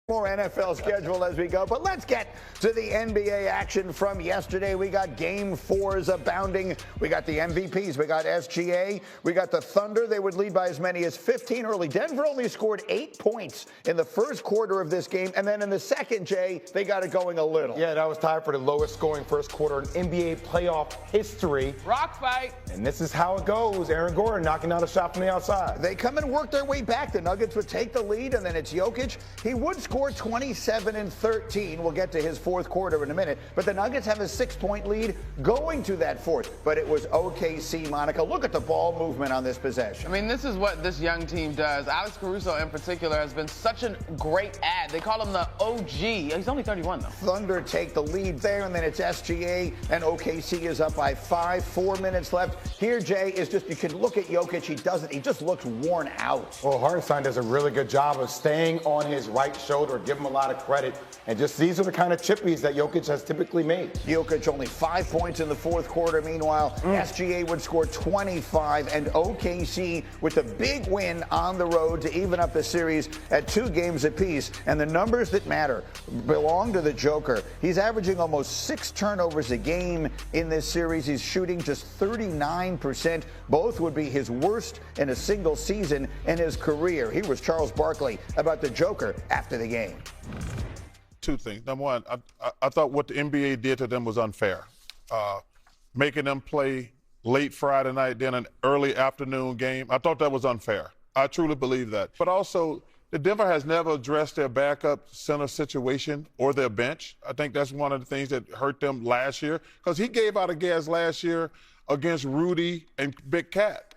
More NFL schedule as we go, but let's get to the NBA action from yesterday. We got game fours abounding. We got the MVPs. We got SGA. We got the Thunder. They would lead by as many as 15 early. Denver only scored 8 points in the first quarter of this game, and then in the second, Jay, they got it going a little. Yeah, that was tied for the lowest scoring first quarter in NBA playoff history. Rock fight. And this is how it goes. Aaron Gordon knocking out a shot from the outside. They come and work their way back. The Nuggets would take the lead, and then it's Jokic. He would score 27 and 13. We'll get to his fourth quarter in a minute. But the Nuggets have a 6-point lead going to that fourth. But it was OKC, Monica. Look at the ball movement on this possession. I mean, this is what this young team does. Alex Caruso in particular has been such a great ad. They call him the OG. He's only 31, though. Thunder take the lead there, and then it's SGA, and OKC is up by 5. 4 minutes left. Here, Jay, is just, you can look at Jokic. He just looks worn out. Well, Hartenstein does a really good job of staying on his right shoulder. Give him a lot of credit. And just these are the kind of chippies that Jokic has typically made. Jokic only 5 points in the fourth quarter. Meanwhile, SGA would score 25, and OKC with a big win on the road to even up the series at 2 games apiece. And the numbers that matter belong to the Joker. He's averaging almost 6 turnovers a game in this series. He's shooting just 39%. Both would be his worst in a single season in his career. Here was Charles Barkley about the Joker after the game. 2 things. Number one, I thought what the NBA did to them was unfair. Making them play late Friday night, then an early afternoon game. I thought that was unfair. I truly believe that. But also, the Denver has never addressed their backup center situation or their bench. I think that's one of the things that hurt them last year, because he gave out a gas last year against Rudy and Big Cat.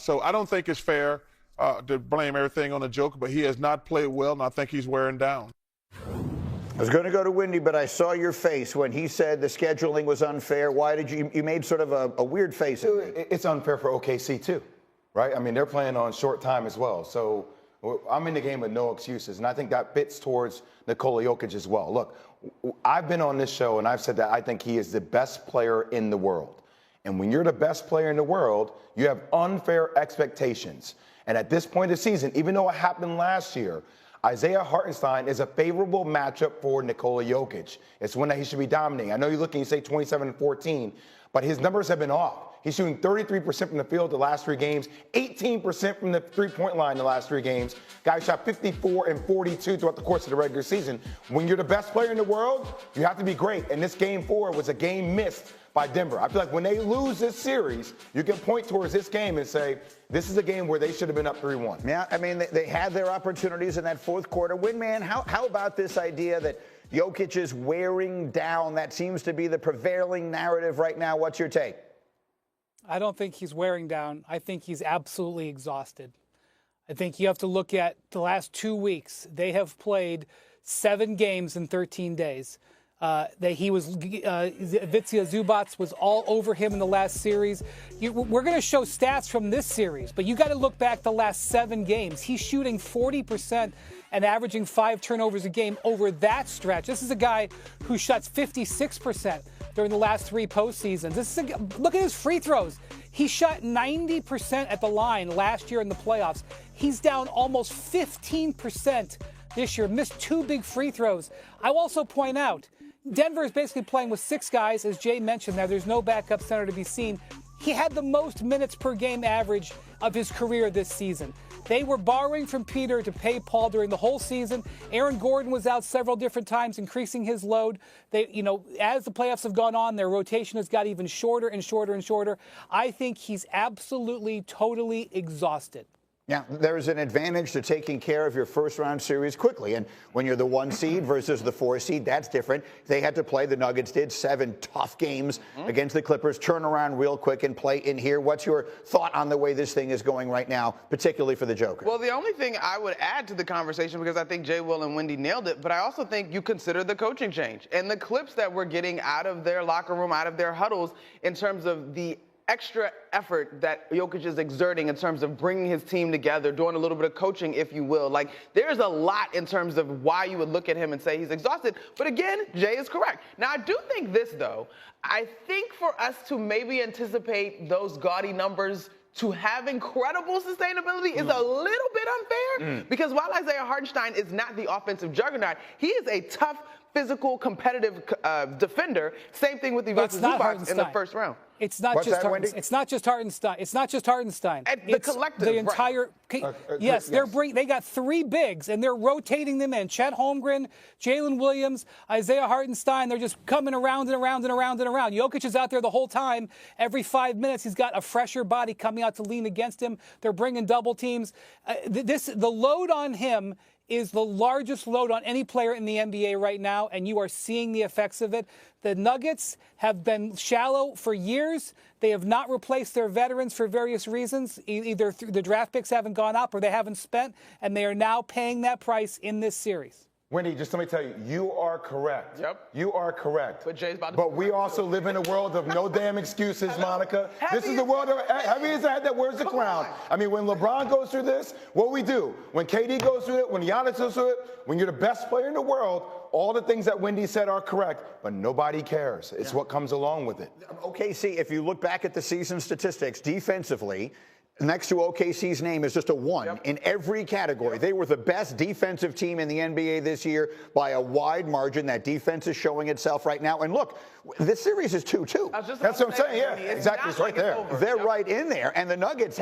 So I don't think it's fair to blame everything on the Joker, but he has not played well, and I think he's wearing down. I was going to go to Wendy, but I saw your face when he said the scheduling was unfair. Why did you made sort of a weird face at me. It's unfair for OKC, too, right? I mean, they're playing on short time as well. So I'm in the game with no excuses, and I think that fits towards Nikola Jokic as well. Look, I've been on this show, and I've said that I think he is the best player in the world. And when you're the best player in the world, you have unfair expectations. And at this point of the season, even though it happened last year, Isaiah Hartenstein is a favorable matchup for Nikola Jokic. It's one that he should be dominating. I know you're looking, you say 27 and 14, but his numbers have been off. He's shooting 33% from the field the last 3 games, 18% from the three-point line the last 3 games. Guy shot 54 and 42 throughout the course of the regular season. When you're the best player in the world, you have to be great. And this game 4 was a game missed by Denver. I feel like when they lose this series, you can point towards this game and say, this is a game where they should have been up 3-1. Yeah, I mean, they had their opportunities in that fourth quarter. Winman, how about this idea that Jokic is wearing down? That seems to be the prevailing narrative right now. What's your take? I don't think he's wearing down. I think he's absolutely exhausted. I think you have to look at the last 2 weeks. They have played 7 games in 13 days. Vitsia Zubats was all over him in the last series. We're going to show stats from this series, but you got to look back the last 7 games. He's shooting 40% and averaging 5 turnovers a game over that stretch. This is a guy who shot 56% during the last 3 postseasons. Look at his free throws. He shot 90% at the line last year in the playoffs. He's down almost 15% this year, missed 2 big free throws. I will also point out, Denver is basically playing with 6 guys, as Jay mentioned. Now, there's no backup center to be seen. He had the most minutes per game average of his career this season. They were borrowing from Peter to pay Paul during the whole season. Aaron Gordon was out several different times, increasing his load. As the playoffs have gone on, their rotation has got even shorter and shorter and shorter. I think he's absolutely, totally exhausted. Yeah, there's an advantage to taking care of your first-round series quickly. And when you're the 1 seed versus the 4 seed, that's different. They had to play, the Nuggets did, 7 tough games against the Clippers. Turn around real quick and play in here. What's your thought on the way this thing is going right now, particularly for the Joker? Well, the only thing I would add to the conversation, because I think Jay, Will, and Wendy nailed it, but I also think you consider the coaching change and the clips that we're getting out of their locker room, out of their huddles, in terms of the extra effort that Jokic is exerting in terms of bringing his team together, doing a little bit of coaching, if you will. Like, there's a lot in terms of why you would look at him and say he's exhausted. But again, Jay is correct. Now, I do think this, though. I think for us to maybe anticipate those gaudy numbers to having credible sustainability is a little bit unfair because while Isaiah Hartenstein is not the offensive juggernaut, he is a tough, physical, competitive defender. Same thing with Ivica Zubac in the first round. It's not just Hartenstein. It's not just Hartenstein. It's not just Hartenstein. The collective, the entire. Yes, they got 3 bigs and they're rotating them in. Chet Holmgren, Jalen Williams, Isaiah Hartenstein. They're just coming around and around and around and around. Jokic is out there the whole time. Every 5 minutes, he's got a fresher body coming out to lean against him. They're bringing double teams. The load on him is the largest load on any player in the NBA right now, and you are seeing the effects of it. The Nuggets have been shallow for years. They have not replaced their veterans for various reasons. Either the draft picks haven't gone up or they haven't spent, and they are now paying that price in this series. Wendy, just let me tell you, you are correct. Yep. You are correct. But Jay's about to. But we also live in a world of no damn excuses, Monica. This is the world of heavy as a head that wears the crown. I mean, when LeBron goes through this, what we do? When KD goes through it, when Giannis goes through it, when you're the best player in the world, all the things that Wendy said are correct, but nobody cares. It's what comes along with it. OKC, if you look back at the season statistics defensively, next to OKC's name is just a 1 in every category. They were the best defensive team in the NBA this year by a wide margin. That defense is showing itself right now. And look, this series is 2-2. That's what I'm saying. Yeah, exactly. It's right there. They're right in there. And the Nuggets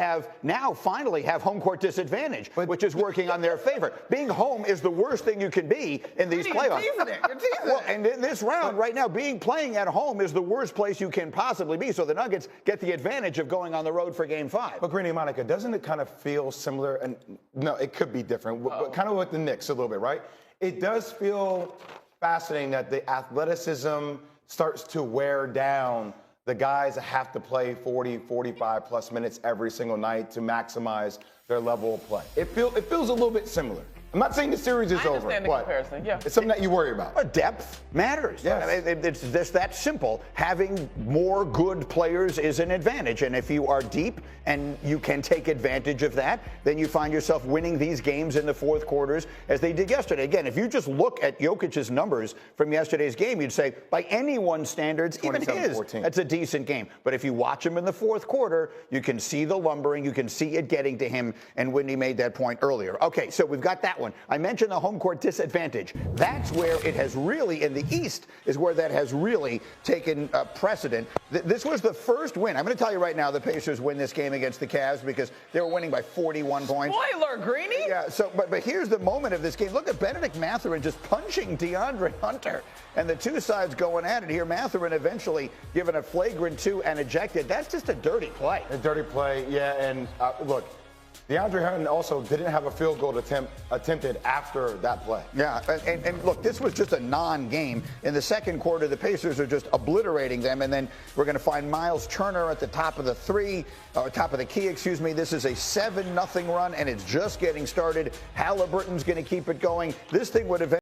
finally have home court disadvantage, which is working on their favor. Being home is the worst thing you can be in these playoffs. You're teasing Well, and in this round right now, playing at home is the worst place you can possibly be. So the Nuggets get the advantage of going on the road for Game 5. But Greeny, Monica, doesn't it kind of feel similar? And no, it could be different, but kind of with the Knicks a little bit, right? It does feel fascinating that the athleticism starts to wear down the guys that have to play 40, 45 plus minutes every single night to maximize their level of play. It feels a little bit similar. I'm not saying the series is over, but it's something that you worry about. But depth matters. Yes. I mean, it's just that simple. Having more good players is an advantage. And if you are deep and you can take advantage of that, then you find yourself winning these games in the fourth quarters as they did yesterday. Again, if you just look at Jokic's numbers from yesterday's game, you'd say, by anyone's standards, even his, that's a decent game. But if you watch him in the fourth quarter, you can see the lumbering, you can see it getting to him, and Wendy made that point earlier. Okay, so we've got that one. I mentioned the home court disadvantage. That's where it has really, in the East, is where that has really taken precedent. This was the first win. I'm going to tell you right now, the Pacers win this game against the Cavs because they were winning by 41 points. Spoiler, Greeny. Yeah, so, but here's the moment of this game. Look at Benedict Mathurin just punching DeAndre Hunter. And the two sides going at it here. Mathurin eventually given a flagrant 2 and ejected. That's just a dirty play. A dirty play, yeah. And look, DeAndre Hunter also didn't have a field goal attempted after that play. Yeah, and look, this was just a non-game. In the second quarter, the Pacers are just obliterating them, and then we're going to find Miles Turner at the top of the key, excuse me. This is a 7-0 run, and it's just getting started. Halliburton's going to keep it going. This thing would eventually